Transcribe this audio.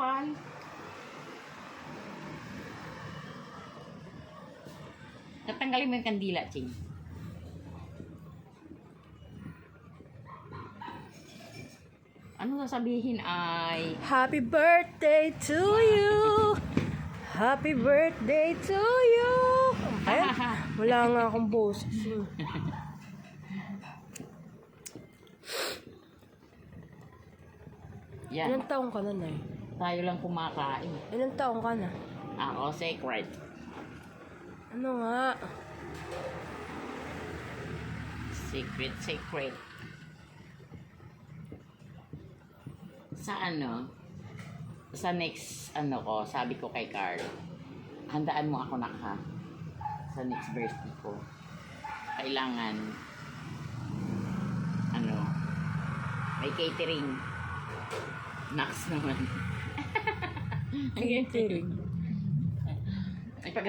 kapal. Tatanggalin mo yung kandila, Ching. Ano sasabihin ay... Happy birthday to you! Happy birthday to you! Ay, wala nga akong boses. Yan. Ilang taong ka na, Nay? Tayo lang kumakain. Ilang taong ka na? Ako, sacred. Ano nga? Secret, secret. Sa ano? Sa next, ano ko, sabi ko kay Carl, handaan mo ako ha. Sa next birthday ko. Kailangan, ano, may catering. Max naman. Catering. Ay, pag